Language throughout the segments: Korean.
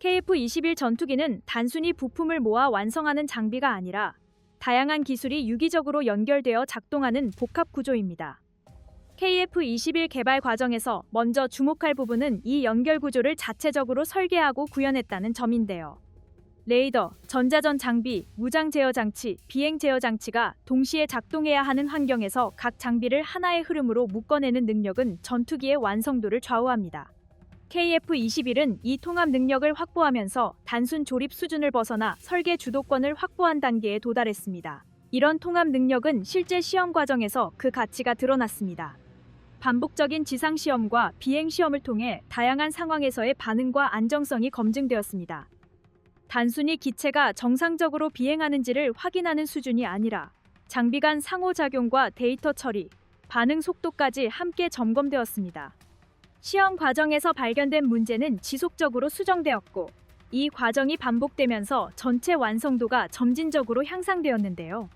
KF-21 전투기는 단순히 부품을 모아 완성하는 장비가 아니라 다양한 기술이 유기적으로 연결되어 작동하는 복합 구조입니다. KF-21 개발 과정에서 먼저 주목할 부분은 이 연결 구조를 자체적으로 설계하고 구현했다는 점인데요. 레이더, 전자전 장비, 무장 제어 장치, 비행 제어 장치가 동시에 작동해야 하는 환경에서 각 장비를 하나의 흐름으로 묶어내는 능력은 전투기의 완성도를 좌우합니다. KF-21은 이 통합 능력을 확보하면서 단순 조립 수준을 벗어나 설계 주도권을 확보한 단계에 도달했습니다. 이런 통합 능력은 실제 시험 과정에서 그 가치가 드러났습니다. 반복적인 지상 시험과 비행 시험을 통해 다양한 상황에서의 반응과 안정성이 검증되었습니다. 단순히 기체가 정상적으로 비행하는지를 확인하는 수준이 아니라 장비 간 상호작용과 데이터 처리, 반응 속도까지 함께 점검되었습니다. 시험 과정에서 발견된 문제는 지속적으로 수정되었고, 이 과정이 반복되면서 전체 완성도가 점진적으로 향상되었는데요.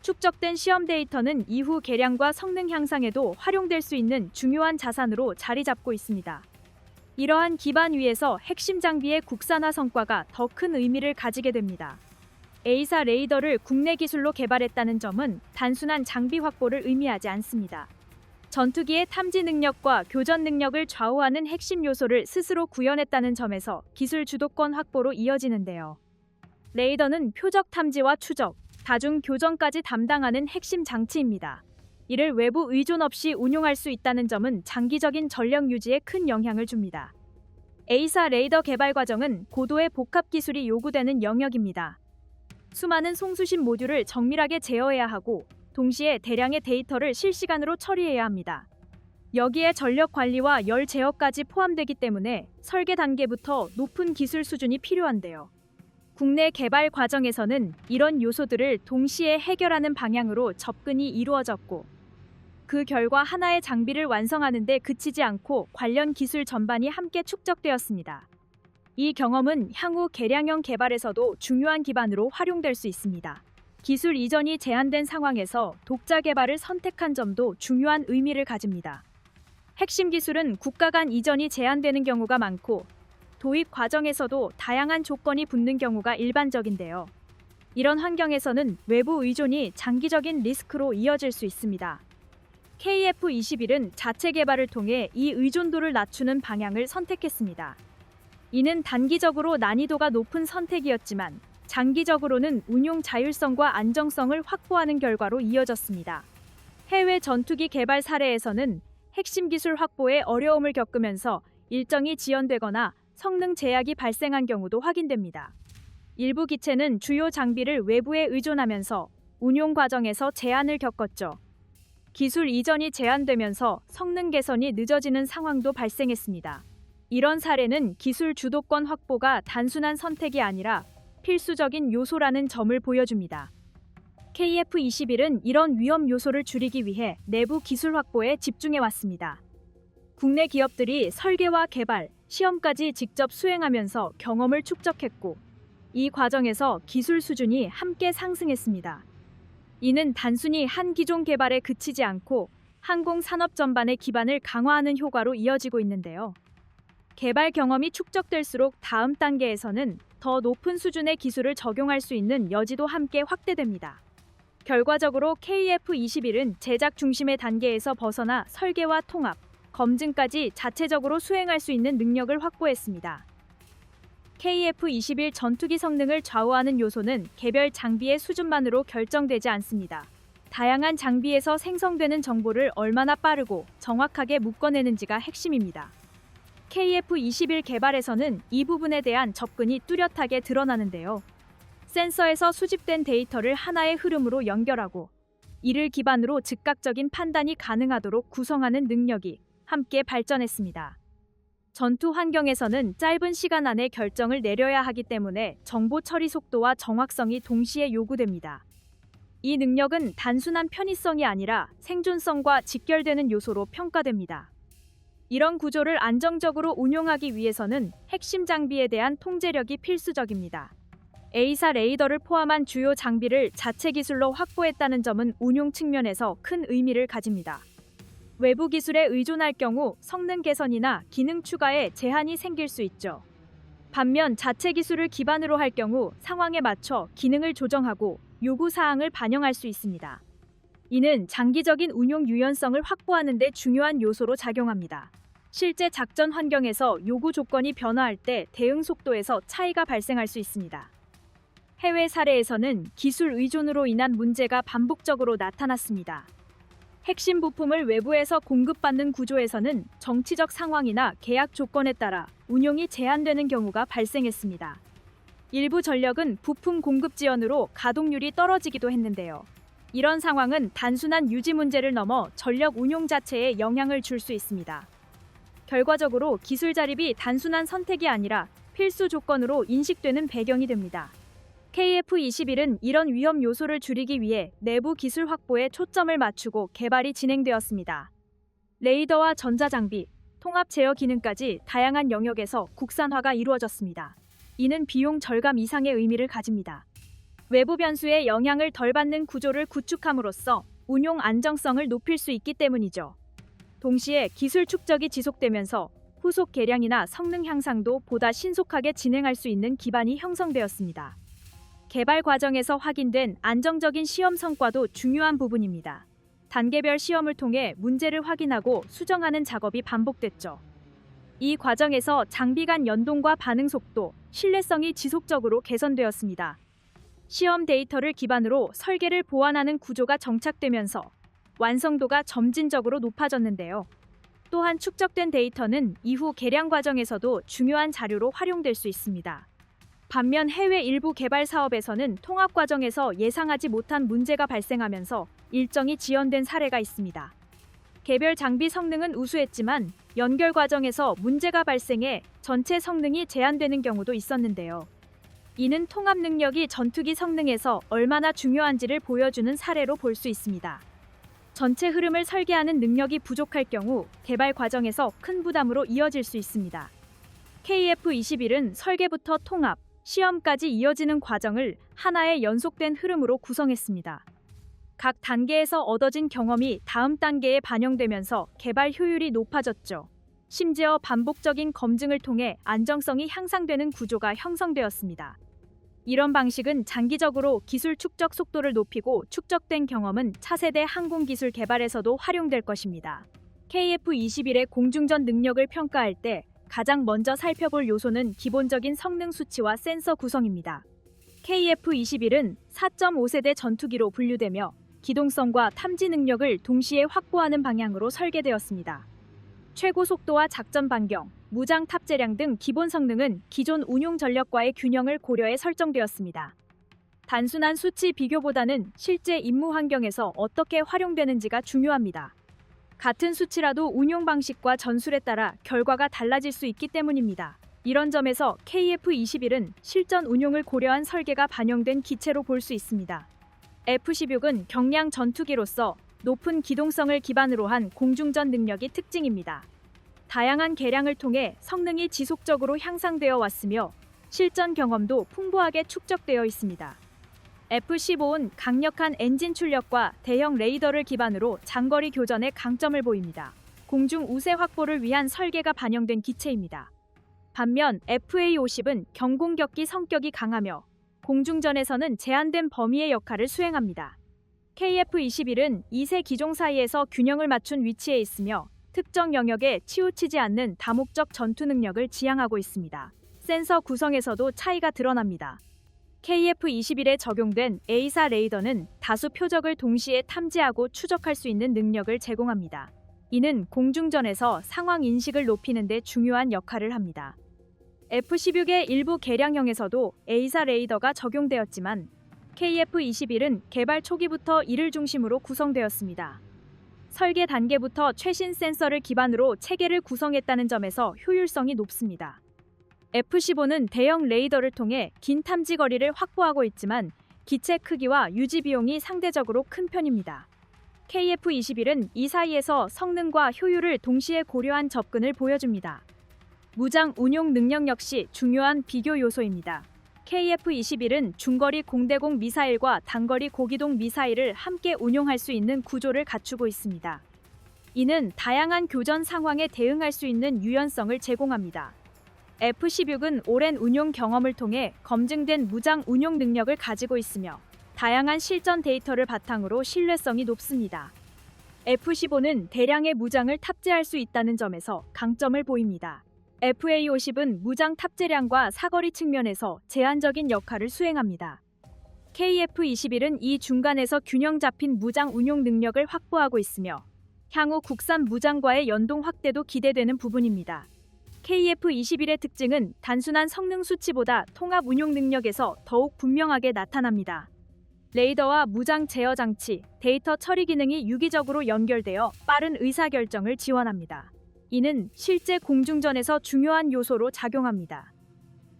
축적된 시험 데이터는 이후 개량과 성능 향상에도 활용될 수 있는 중요한 자산으로 자리 잡고 있습니다. 이러한 기반 위에서 핵심 장비의 국산화 성과가 더 큰 의미를 가지게 됩니다. A사 레이더를 국내 기술로 개발했다는 점은 단순한 장비 확보를 의미하지 않습니다. 전투기의 탐지 능력과 교전 능력을 좌우하는 핵심 요소를 스스로 구현했다는 점에서 기술 주도권 확보로 이어지는데요. 레이더는 표적 탐지와 추적, 다중 교전까지 담당하는 핵심 장치입니다. 이를 외부 의존 없이 운용할 수 있다는 점은 장기적인 전력 유지에 큰 영향을 줍니다. A사 레이더 개발 과정은 고도의 복합 기술이 요구되는 영역입니다. 수많은 송수신 모듈을 정밀하게 제어해야 하고 동시에 대량의 데이터를 실시간으로 처리해야 합니다. 여기에 전력 관리와 열 제어까지 포함되기 때문에 설계 단계부터 높은 기술 수준이 필요한데요. 국내 개발 과정에서는 이런 요소들을 동시에 해결하는 방향으로 접근이 이루어졌고, 그 결과 하나의 장비를 완성하는 데 그치지 않고 관련 기술 전반이 함께 축적되었습니다. 이 경험은 향후 개량형 개발에서도 중요한 기반으로 활용될 수 있습니다. 기술 이전이 제한된 상황에서 독자 개발을 선택한 점도 중요한 의미를 가집니다. 핵심 기술은 국가 간 이전이 제한되는 경우가 많고, 도입 과정에서도 다양한 조건이 붙는 경우가 일반적인데요. 이런 환경에서는 외부 의존이 장기적인 리스크로 이어질 수 있습니다. KF-21은 자체 개발을 통해 이 의존도를 낮추는 방향을 선택했습니다. 이는 단기적으로 난이도가 높은 선택이었지만 장기적으로는 운용 자율성과 안정성을 확보하는 결과로 이어졌습니다. 해외 전투기 개발 사례에서는 핵심 기술 확보에 어려움을 겪으면서 일정이 지연되거나 성능 제약이 발생한 경우도 확인됩니다. 일부 기체는 주요 장비를 외부에 의존하면서 운용 과정에서 제한을 겪었죠. 기술 이전이 제한되면서 성능 개선이 늦어지는 상황도 발생했습니다. 이런 사례는 기술 주도권 확보가 단순한 선택이 아니라 필수적인 요소라는 점을 보여줍니다. KF-21은 이런 위험 요소를 줄이기 위해 내부 기술 확보에 집중해왔습니다. 국내 기업들이 설계와 개발, 시험까지 직접 수행하면서 경험을 축적했고, 이 과정에서 기술 수준이 함께 상승했습니다. 이는 단순히 한 기종 개발에 그치지 않고 항공 산업 전반의 기반을 강화하는 효과로 이어지고 있는데요. 개발 경험이 축적될수록 다음 단계에서는 더 높은 수준의 기술을 적용할 수 있는 여지도 함께 확대됩니다. 결과적으로 KF-21은 제작 중심의 단계에서 벗어나 설계와 통합, 검증까지 자체적으로 수행할 수 있는 능력을 확보했습니다. KF-21 전투기 성능을 좌우하는 요소는 개별 장비의 수준만으로 결정되지 않습니다. 다양한 장비에서 생성되는 정보를 얼마나 빠르고 정확하게 묶어내는지가 핵심입니다. KF-21 개발에서는 이 부분에 대한 접근이 뚜렷하게 드러나는데요. 센서에서 수집된 데이터를 하나의 흐름으로 연결하고, 이를 기반으로 즉각적인 판단이 가능하도록 구성하는 능력이 함께 발전했습니다. 전투 환경에서는 짧은 시간 안에 결정을 내려야 하기 때문에 정보 처리 속도와 정확성이 동시에 요구됩니다. 이 능력은 단순한 편의성이 아니라 생존성과 직결되는 요소로 평가됩니다. 이런 구조를 안정적으로 운용하기 위해서는 핵심 장비에 대한 통제력이 필수적입니다. A사 레이더를 포함한 주요 장비를 자체 기술로 확보했다는 점은 운용 측면에서 큰 의미를 가집니다. 외부 기술에 의존할 경우 성능 개선이나 기능 추가에 제한이 생길 수 있죠. 반면 자체 기술을 기반으로 할 경우 상황에 맞춰 기능을 조정하고 요구 사항을 반영할 수 있습니다. 이는 장기적인 운용 유연성을 확보하는 데 중요한 요소로 작용합니다. 실제 작전 환경에서 요구 조건이 변화할 때 대응 속도에서 차이가 발생할 수 있습니다. 해외 사례에서는 기술 의존으로 인한 문제가 반복적으로 나타났습니다. 핵심 부품을 외부에서 공급받는 구조에서는 정치적 상황이나 계약 조건에 따라 운용이 제한되는 경우가 발생했습니다. 일부 전력은 부품 공급 지연으로 가동률이 떨어지기도 했는데요. 이런 상황은 단순한 유지 문제를 넘어 전력 운용 자체에 영향을 줄 수 있습니다. 결과적으로 기술 자립이 단순한 선택이 아니라 필수 조건으로 인식되는 배경이 됩니다. KF-21은 이런 위험 요소를 줄이기 위해 내부 기술 확보에 초점을 맞추고 개발이 진행되었습니다. 레이더와 전자장비, 통합 제어 기능까지 다양한 영역에서 국산화가 이루어졌습니다. 이는 비용 절감 이상의 의미를 가집니다. 외부 변수의 영향을 덜 받는 구조를 구축함으로써 운용 안정성을 높일 수 있기 때문이죠. 동시에 기술 축적이 지속되면서 후속 개량이나 성능 향상도 보다 신속하게 진행할 수 있는 기반이 형성되었습니다. 개발 과정에서 확인된 안정적인 시험 성과도 중요한 부분입니다. 단계별 시험을 통해 문제를 확인하고 수정하는 작업이 반복됐죠. 이 과정에서 장비 간 연동과 반응 속도, 신뢰성이 지속적으로 개선되었습니다. 시험 데이터를 기반으로 설계를 보완하는 구조가 정착되면서 완성도가 점진적으로 높아졌는데요. 또한 축적된 데이터는 이후 개량 과정에서도 중요한 자료로 활용될 수 있습니다. 반면 해외 일부 개발 사업에서는 통합 과정에서 예상하지 못한 문제가 발생하면서 일정이 지연된 사례가 있습니다. 개별 장비 성능은 우수했지만 연결 과정에서 문제가 발생해 전체 성능이 제한되는 경우도 있었는데요. 이는 통합 능력이 전투기 성능에서 얼마나 중요한지를 보여주는 사례로 볼 수 있습니다. 전체 흐름을 설계하는 능력이 부족할 경우 개발 과정에서 큰 부담으로 이어질 수 있습니다. KF-21은 설계부터 통합, 시험까지 이어지는 과정을 하나의 연속된 흐름으로 구성했습니다. 각 단계에서 얻어진 경험이 다음 단계에 반영되면서 개발 효율이 높아졌죠. 심지어 반복적인 검증을 통해 안정성이 향상되는 구조가 형성되었습니다. 이런 방식은 장기적으로 기술 축적 속도를 높이고 축적된 경험은 차세대 항공기술 개발에서도 활용될 것입니다. KF-21의 공중전 능력을 평가할 때 가장 먼저 살펴볼 요소는 기본적인 성능 수치와 센서 구성입니다. KF-21은 4.5세대 전투기로 분류되며 기동성과 탐지 능력을 동시에 확보하는 방향으로 설계되었습니다. 최고 속도와 작전 반경, 무장 탑재량 등 기본 성능은 기존 운용 전력과의 균형을 고려해 설정되었습니다. 단순한 수치 비교보다는 실제 임무 환경에서 어떻게 활용되는지가 중요합니다. 같은 수치라도 운용 방식과 전술에 따라 결과가 달라질 수 있기 때문입니다. 이런 점에서 KF-21은 실전 운용을 고려한 설계가 반영된 기체로 볼 수 있습니다. F-16은 경량 전투기로서 높은 기동성을 기반으로 한 공중전 능력이 특징입니다. 다양한 개량을 통해 성능이 지속적으로 향상되어 왔으며 실전 경험도 풍부하게 축적되어 있습니다. F-15은 강력한 엔진 출력과 대형 레이더를 기반으로 장거리 교전에 강점을 보입니다. 공중 우세 확보를 위한 설계가 반영된 기체입니다. 반면 FA-50은 경공격기 성격이 강하며 공중전에서는 제한된 범위의 역할을 수행합니다. KF-21은 2세 기종 사이에서 균형을 맞춘 위치에 있으며 특정 영역에 치우치지 않는 다목적 전투 능력을 지향하고 있습니다. 센서 구성에서도 차이가 드러납니다. KF-21에 적용된 A사 레이더는 다수 표적을 동시에 탐지하고 추적할 수 있는 능력을 제공합니다. 이는 공중전에서 상황 인식을 높이는 데 중요한 역할을 합니다. F-16의 일부 개량형에서도 A사 레이더가 적용되었지만 KF-21은 개발 초기부터 이를 중심으로 구성되었습니다. 설계 단계부터 최신 센서를 기반으로 체계를 구성했다는 점에서 효율성이 높습니다. F-15는 대형 레이더를 통해 긴 탐지 거리를 확보하고 있지만 기체 크기와 유지 비용이 상대적으로 큰 편입니다. KF-21은 이 사이에서 성능과 효율을 동시에 고려한 접근을 보여줍니다. 무장 운용 능력 역시 중요한 비교 요소입니다. KF-21은 중거리 공대공 미사일과 단거리 고기동 미사일을 함께 운용할 수 있는 구조를 갖추고 있습니다. 이는 다양한 교전 상황에 대응할 수 있는 유연성을 제공합니다. F-16은 오랜 운용 경험을 통해 검증된 무장 운용 능력을 가지고 있으며 다양한 실전 데이터를 바탕으로 신뢰성이 높습니다. F-15는 대량의 무장을 탑재할 수 있다는 점에서 강점을 보입니다. FA-50은 무장 탑재량과 사거리 측면에서 제한적인 역할을 수행합니다. KF-21은 이 중간에서 균형 잡힌 무장 운용 능력을 확보하고 있으며 향후 국산 무장과의 연동 확대도 기대되는 부분입니다. KF-21의 특징은 단순한 성능 수치보다 통합 운용 능력에서 더욱 분명하게 나타납니다. 레이더와 무장 제어 장치, 데이터 처리 기능이 유기적으로 연결되어 빠른 의사결정을 지원합니다. 이는 실제 공중전에서 중요한 요소로 작용합니다.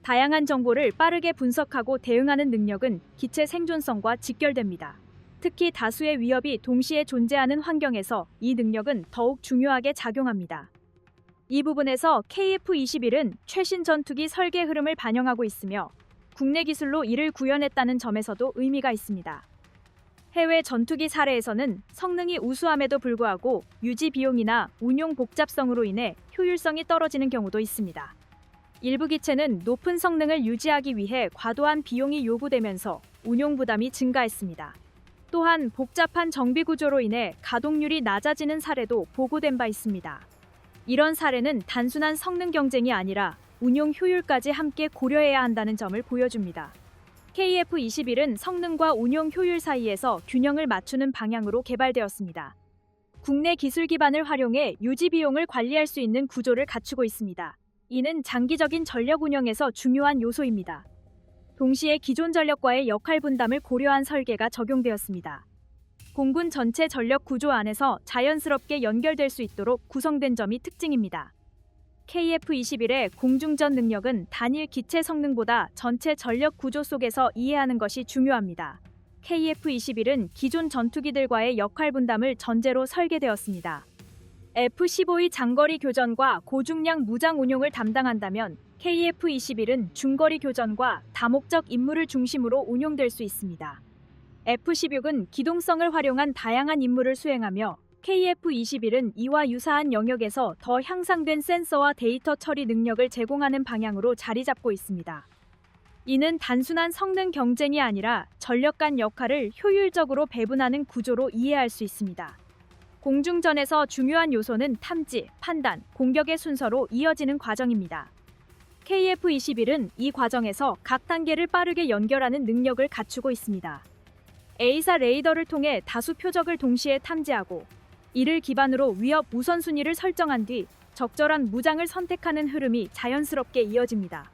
다양한 정보를 빠르게 분석하고 대응하는 능력은 기체 생존성과 직결됩니다. 특히 다수의 위협이 동시에 존재하는 환경에서 이 능력은 더욱 중요하게 작용합니다. 이 부분에서 KF-21은 최신 전투기 설계 흐름을 반영하고 있으며 국내 기술로 이를 구현했다는 점에서도 의미가 있습니다. 해외 전투기 사례에서는 성능이 우수함에도 불구하고 유지 비용이나 운용 복잡성으로 인해 효율성이 떨어지는 경우도 있습니다. 일부 기체는 높은 성능을 유지하기 위해 과도한 비용이 요구되면서 운용 부담이 증가했습니다. 또한 복잡한 정비 구조로 인해 가동률이 낮아지는 사례도 보고된 바 있습니다. 이런 사례는 단순한 성능 경쟁이 아니라 운용 효율까지 함께 고려해야 한다는 점을 보여줍니다. KF-21은 성능과 운용 효율 사이에서 균형을 맞추는 방향으로 개발되었습니다. 국내 기술 기반을 활용해 유지 비용을 관리할 수 있는 구조를 갖추고 있습니다. 이는 장기적인 전력 운영에서 중요한 요소입니다. 동시에 기존 전력과의 역할 분담을 고려한 설계가 적용되었습니다. 공군 전체 전력 구조 안에서 자연스럽게 연결될 수 있도록 구성된 점이 특징입니다. KF-21의 공중전 능력은 단일 기체 성능보다 전체 전력 구조 속에서 이해하는 것이 중요합니다. KF-21은 기존 전투기들과의 역할 분담을 전제로 설계되었습니다. F-15의 장거리 교전과 고중량 무장 운용을 담당한다면 KF-21은 중거리 교전과 다목적 임무를 중심으로 운용될 수 있습니다. F-16은 기동성을 활용한 다양한 임무를 수행하며 KF-21은 이와 유사한 영역에서 더 향상된 센서와 데이터 처리 능력을 제공하는 방향으로 자리 잡고 있습니다. 이는 단순한 성능 경쟁이 아니라 전력 간 역할을 효율적으로 배분하는 구조로 이해할 수 있습니다. 공중전에서 중요한 요소는 탐지, 판단, 공격의 순서로 이어지는 과정입니다. KF-21은 이 과정에서 각 단계를 빠르게 연결하는 능력을 갖추고 있습니다. A사 레이더를 통해 다수 표적을 동시에 탐지하고 이를 기반으로 위협 우선순위를 설정한 뒤 적절한 무장을 선택하는 흐름이 자연스럽게 이어집니다.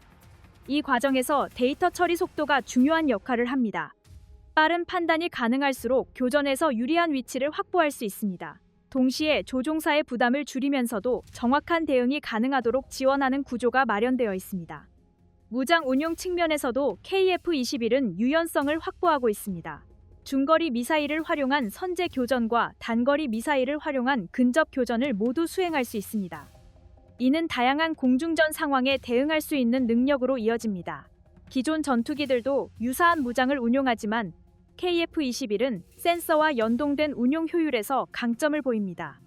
이 과정에서 데이터 처리 속도가 중요한 역할을 합니다. 빠른 판단이 가능할수록 교전에서 유리한 위치를 확보할 수 있습니다. 동시에 조종사의 부담을 줄이면서도 정확한 대응이 가능하도록 지원하는 구조가 마련되어 있습니다. 무장 운용 측면에서도 KF-21은 유연성을 확보하고 있습니다. 중거리 미사일을 활용한 선제 교전과 단거리 미사일을 활용한 근접 교전을 모두 수행할 수 있습니다. 이는 다양한 공중전 상황에 대응할 수 있는 능력으로 이어집니다. 기존 전투기들도 유사한 무장을 운용하지만 KF-21은 센서와 연동된 운용 효율에서 강점을 보입니다.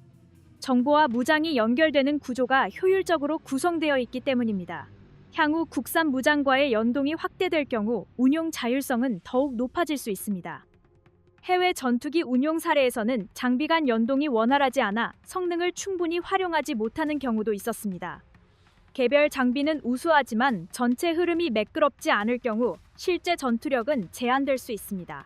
정보와 무장이 연결되는 구조가 효율적으로 구성되어 있기 때문입니다. 향후 국산 무장과의 연동이 확대될 경우 운용 자율성은 더욱 높아질 수 있습니다. 해외 전투기 운용 사례에서는 장비 간 연동이 원활하지 않아 성능을 충분히 활용하지 못하는 경우도 있었습니다. 개별 장비는 우수하지만 전체 흐름이 매끄럽지 않을 경우 실제 전투력은 제한될 수 있습니다.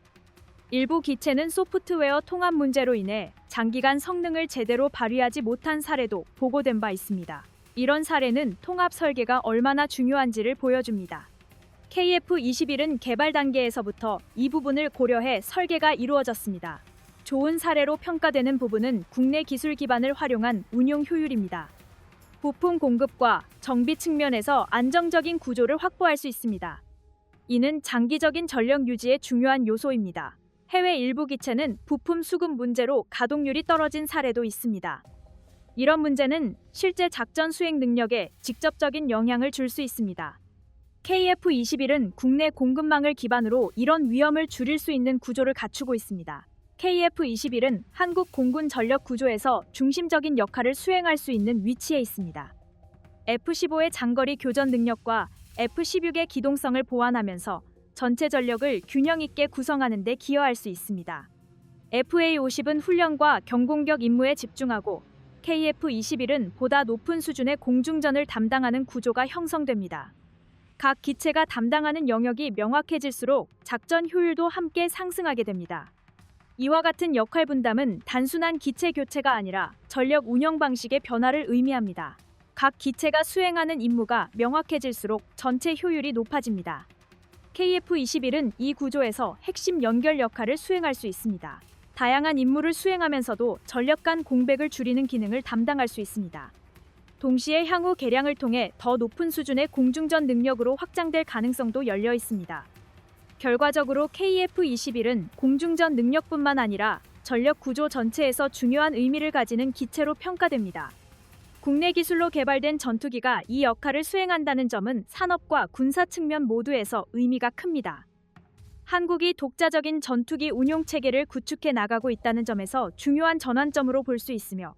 일부 기체는 소프트웨어 통합 문제로 인해 장기간 성능을 제대로 발휘하지 못한 사례도 보고된 바 있습니다. 이런 사례는 통합 설계가 얼마나 중요한지를 보여줍니다. KF-21은 개발 단계에서부터 이 부분을 고려해 설계가 이루어졌습니다. 좋은 사례로 평가되는 부분은 국내 기술 기반을 활용한 운용 효율입니다. 부품 공급과 정비 측면에서 안정적인 구조를 확보할 수 있습니다. 이는 장기적인 전력 유지의 중요한 요소입니다. 해외 일부 기체는 부품 수급 문제로 가동률이 떨어진 사례도 있습니다. 이런 문제는 실제 작전 수행 능력에 직접적인 영향을 줄 수 있습니다. KF-21은 국내 공급망을 기반으로 이런 위험을 줄일 수 있는 구조를 갖추고 있습니다. KF-21은 한국 공군 전력 구조에서 중심적인 역할을 수행할 수 있는 위치에 있습니다. F-15의 장거리 교전 능력과 F-16의 기동성을 보완하면서 전체 전력을 균형 있게 구성하는 데 기여할 수 있습니다. FA-50은 훈련과 경공격 임무에 집중하고 KF-21은 보다 높은 수준의 공중전을 담당하는 구조가 형성됩니다. 각 기체가 담당하는 영역이 명확해질수록 작전 효율도 함께 상승하게 됩니다. 이와 같은 역할 분담은 단순한 기체 교체가 아니라 전력 운영 방식의 변화를 의미합니다. 각 기체가 수행하는 임무가 명확해질수록 전체 효율이 높아집니다. KF-21은 이 구조에서 핵심 연결 역할을 수행할 수 있습니다. 다양한 임무를 수행하면서도 전력 간 공백을 줄이는 기능을 담당할 수 있습니다. 동시에 향후 개량을 통해 더 높은 수준의 공중전 능력으로 확장될 가능성도 열려 있습니다. 결과적으로 KF-21은 공중전 능력뿐만 아니라 전력 구조 전체에서 중요한 의미를 가지는 기체로 평가됩니다. 국내 기술로 개발된 전투기가 이 역할을 수행한다는 점은 산업과 군사 측면 모두에서 의미가 큽니다. 한국이 독자적인 전투기 운용 체계를 구축해 나가고 있다는 점에서 중요한 전환점으로 볼 수 있으며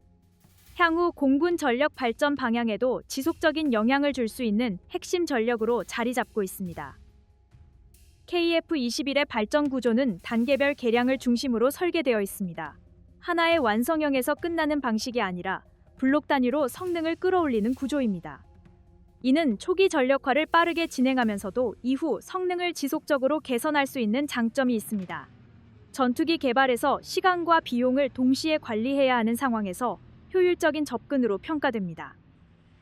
향후 공군 전력 발전 방향에도 지속적인 영향을 줄 수 있는 핵심 전력으로 자리 잡고 있습니다. KF-21의 발전 구조는 단계별 개량을 중심으로 설계되어 있습니다. 하나의 완성형에서 끝나는 방식이 아니라 블록 단위로 성능을 끌어올리는 구조입니다. 이는 초기 전력화를 빠르게 진행하면서도 이후 성능을 지속적으로 개선할 수 있는 장점이 있습니다. 전투기 개발에서 시간과 비용을 동시에 관리해야 하는 상황에서 효율적인 접근으로 평가됩니다.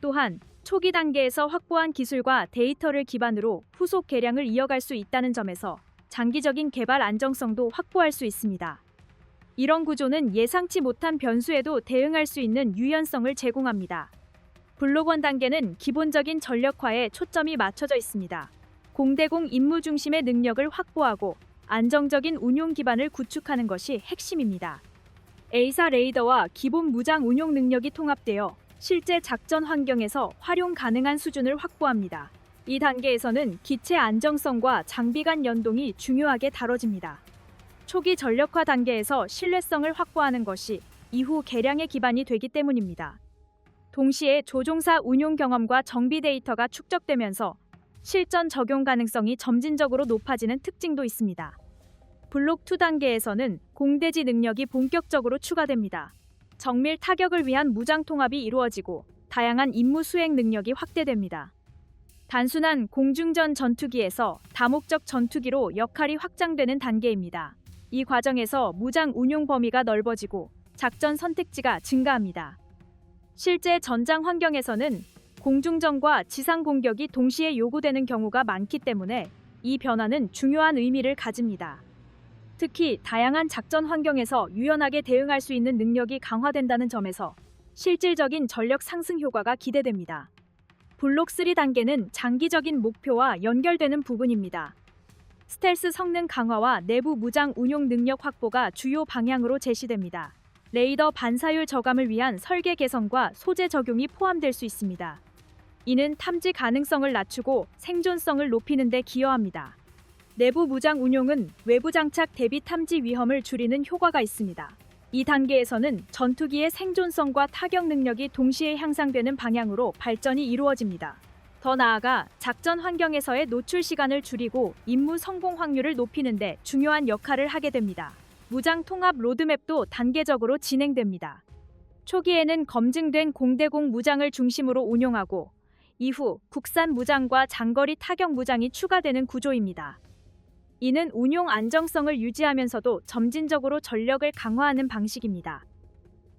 또한 초기 단계에서 확보한 기술과 데이터를 기반으로 후속 개량을 이어갈 수 있다는 점에서 장기적인 개발 안정성도 확보할 수 있습니다. 이런 구조는 예상치 못한 변수에도 대응할 수 있는 유연성을 제공합니다. 블록 1 단계는 기본적인 전력화에 초점이 맞춰져 있습니다. 공대공 임무 중심의 능력을 확보하고 안정적인 운용 기반을 구축하는 것이 핵심입니다. A사 레이더와 기본 무장 운용 능력이 통합되어 실제 작전 환경에서 활용 가능한 수준을 확보합니다. 이 단계에서는 기체 안정성과 장비 간 연동이 중요하게 다뤄집니다. 초기 전력화 단계에서 신뢰성을 확보하는 것이 이후 개량의 기반이 되기 때문입니다. 동시에 조종사 운용 경험과 정비 데이터가 축적되면서 실전 적용 가능성이 점진적으로 높아지는 특징도 있습니다. 블록 2 단계에서는 공대지 능력이 본격적으로 추가됩니다. 정밀 타격을 위한 무장 통합이 이루어지고 다양한 임무 수행 능력이 확대됩니다. 단순한 공중전 전투기에서 다목적 전투기로 역할이 확장되는 단계입니다. 이 과정에서 무장 운용 범위가 넓어지고 작전 선택지가 증가합니다. 실제 전장 환경에서는 공중전과 지상 공격이 동시에 요구되는 경우가 많기 때문에 이 변화는 중요한 의미를 가집니다. 특히 다양한 작전 환경에서 유연하게 대응할 수 있는 능력이 강화된다는 점에서 실질적인 전력 상승 효과가 기대됩니다. 블록 3 단계는 장기적인 목표와 연결되는 부분입니다. 스텔스 성능 강화와 내부 무장 운용 능력 확보가 주요 방향으로 제시됩니다. 레이더 반사율 저감을 위한 설계 개선과 소재 적용이 포함될 수 있습니다. 이는 탐지 가능성을 낮추고 생존성을 높이는 데 기여합니다. 내부 무장 운용은 외부 장착 대비 탐지 위험을 줄이는 효과가 있습니다. 이 단계에서는 전투기의 생존성과 타격 능력이 동시에 향상되는 방향으로 발전이 이루어집니다. 더 나아가 작전 환경에서의 노출 시간을 줄이고 임무 성공 확률을 높이는 데 중요한 역할을 하게 됩니다. 무장 통합 로드맵도 단계적으로 진행됩니다. 초기에는 검증된 공대공 무장을 중심으로 운용하고 이후 국산 무장과 장거리 타격 무장이 추가되는 구조입니다. 이는 운용 안정성을 유지하면서도 점진적으로 전력을 강화하는 방식입니다.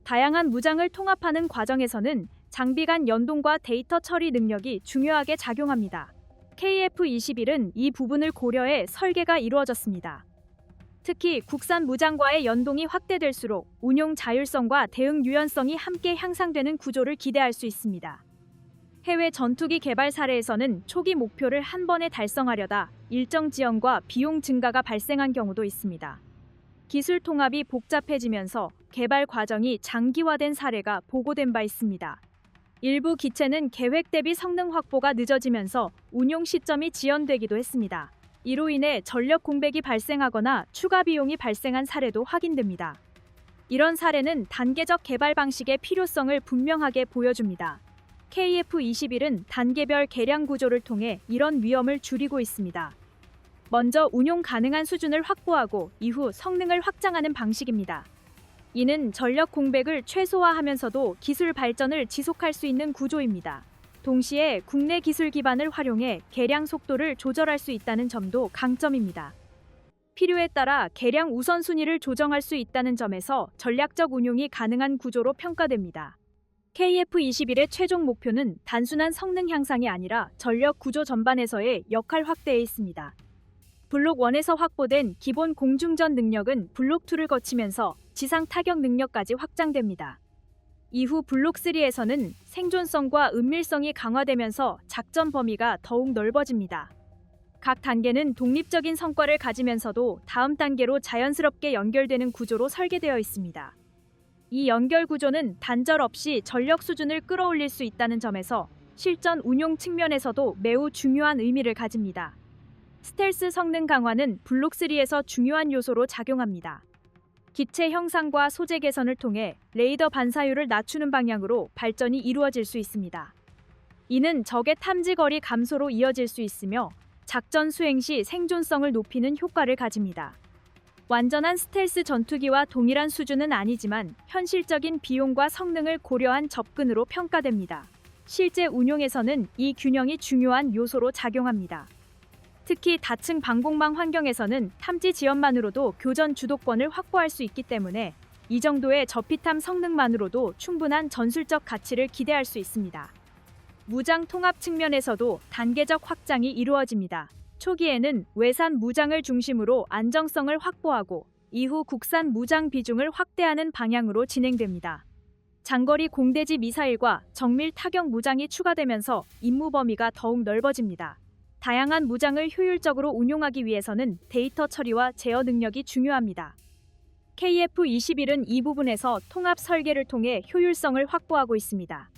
다양한 무장을 통합하는 과정에서는 장비 간 연동과 데이터 처리 능력이 중요하게 작용합니다. KF-21은 이 부분을 고려해 설계가 이루어졌습니다. 특히 국산 무장과의 연동이 확대될수록 운용 자율성과 대응 유연성이 함께 향상되는 구조를 기대할 수 있습니다. 해외 전투기 개발 사례에서는 초기 목표를 한 번에 달성하려다 일정 지연과 비용 증가가 발생한 경우도 있습니다. 기술 통합이 복잡해지면서 개발 과정이 장기화된 사례가 보고된 바 있습니다. 일부 기체는 계획 대비 성능 확보가 늦어지면서 운용 시점이 지연되기도 했습니다. 이로 인해 전력 공백이 발생하거나 추가 비용이 발생한 사례도 확인됩니다. 이런 사례는 단계적 개발 방식의 필요성을 분명하게 보여줍니다. KF-21은 단계별 개량 구조를 통해 이런 위험을 줄이고 있습니다. 먼저 운용 가능한 수준을 확보하고 이후 성능을 확장하는 방식입니다. 이는 전력 공백을 최소화하면서도 기술 발전을 지속할 수 있는 구조입니다. 동시에 국내 기술 기반을 활용해 개량 속도를 조절할 수 있다는 점도 강점입니다. 필요에 따라 개량 우선순위를 조정할 수 있다는 점에서 전략적 운용이 가능한 구조로 평가됩니다. KF-21의 최종 목표는 단순한 성능 향상이 아니라 전력 구조 전반에서의 역할 확대에 있습니다. 블록 1에서 확보된 기본 공중전 능력은 블록 2를 거치면서 지상 타격 능력까지 확장됩니다. 이후 블록 3에서는 생존성과 은밀성이 강화되면서 작전 범위가 더욱 넓어집니다. 각 단계는 독립적인 성과를 가지면서도 다음 단계로 자연스럽게 연결되는 구조로 설계되어 있습니다. 이 연결 구조는 단절 없이 전력 수준을 끌어올릴 수 있다는 점에서 실전 운용 측면에서도 매우 중요한 의미를 가집니다. 스텔스 성능 강화는 블록 3에서 중요한 요소로 작용합니다. 기체 형상과 소재 개선을 통해 레이더 반사율을 낮추는 방향으로 발전이 이루어질 수 있습니다. 이는 적의 탐지 거리 감소로 이어질 수 있으며 작전 수행 시 생존성을 높이는 효과를 가집니다. 완전한 스텔스 전투기와 동일한 수준은 아니지만 현실적인 비용과 성능을 고려한 접근으로 평가됩니다. 실제 운용에서는 이 균형이 중요한 요소로 작용합니다. 특히 다층 방공망 환경에서는 탐지 지연만으로도 교전 주도권을 확보할 수 있기 때문에 이 정도의 저피탐 성능만으로도 충분한 전술적 가치를 기대할 수 있습니다. 무장 통합 측면에서도 단계적 확장이 이루어집니다. 초기에는 외산 무장을 중심으로 안정성을 확보하고 이후 국산 무장 비중을 확대하는 방향으로 진행됩니다. 장거리 공대지 미사일과 정밀 타격 무장이 추가되면서 임무 범위가 더욱 넓어집니다. 다양한 무장을 효율적으로 운용하기 위해서는 데이터 처리와 제어 능력이 중요합니다. KF-21은 이 부분에서 통합 설계를 통해 효율성을 확보하고 있습니다.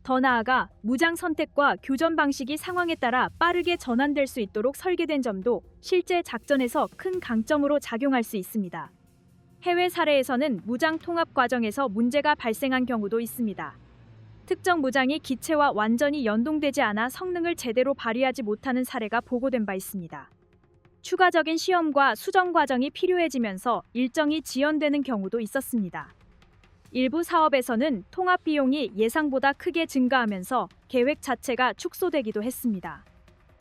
더 나아가 무장 선택과 교전 방식이 상황에 따라 빠르게 전환될 수 있도록 설계된 점도 실제 작전에서 큰 강점으로 작용할 수 있습니다. 해외 사례에서는 무장 통합 과정에서 문제가 발생한 경우도 있습니다. 특정 무장이 기체와 완전히 연동되지 않아 성능을 제대로 발휘하지 못하는 사례가 보고된 바 있습니다. 추가적인 시험과 수정 과정이 필요해지면서 일정이 지연되는 경우도 있었습니다. 일부 사업에서는 통합 비용이 예상보다 크게 증가하면서 계획 자체가 축소되기도 했습니다.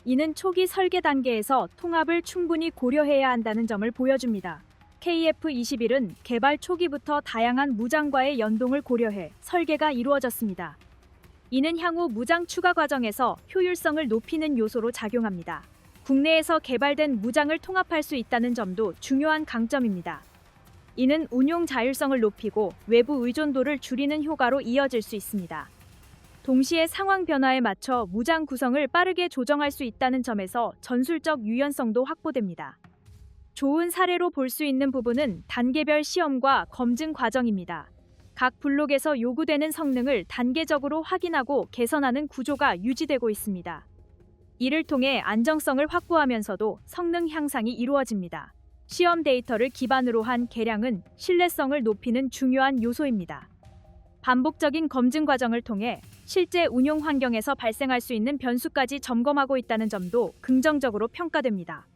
이는 초기 설계 단계에서 통합을 충분히 고려해야 한다는 점을 보여줍니다. KF-21은 개발 초기부터 다양한 무장과의 연동을 고려해 설계가 이루어졌습니다. 이는 향후 무장 추가 과정에서 효율성을 높이는 요소로 작용합니다. 국내에서 개발된 무장을 통합할 수 있다는 점도 중요한 강점입니다. 이는 운용 자율성을 높이고 외부 의존도를 줄이는 효과로 이어질 수 있습니다. 동시에 상황 변화에 맞춰 무장 구성을 빠르게 조정할 수 있다는 점에서 전술적 유연성도 확보됩니다. 좋은 사례로 볼 수 있는 부분은 단계별 시험과 검증 과정입니다. 각 블록에서 요구되는 성능을 단계적으로 확인하고 개선하는 구조가 유지되고 있습니다. 이를 통해 안정성을 확보하면서도 성능 향상이 이루어집니다. 시험 데이터를 기반으로 한 개량은 신뢰성을 높이는 중요한 요소입니다. 반복적인 검증 과정을 통해 실제 운용 환경에서 발생할 수 있는 변수까지 점검하고 있다는 점도 긍정적으로 평가됩니다.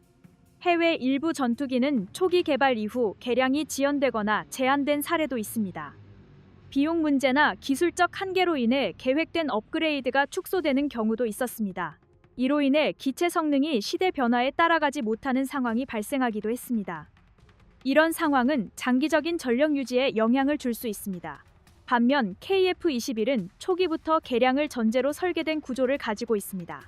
해외 일부 전투기는 초기 개발 이후 개량이 지연되거나 제한된 사례도 있습니다. 비용 문제나 기술적 한계로 인해 계획된 업그레이드가 축소되는 경우도 있었습니다. 이로 인해 기체 성능이 시대 변화에 따라가지 못하는 상황이 발생하기도 했습니다. 이런 상황은 장기적인 전력 유지에 영향을 줄 수 있습니다. 반면 KF-21은 초기부터 개량을 전제로 설계된 구조를 가지고 있습니다.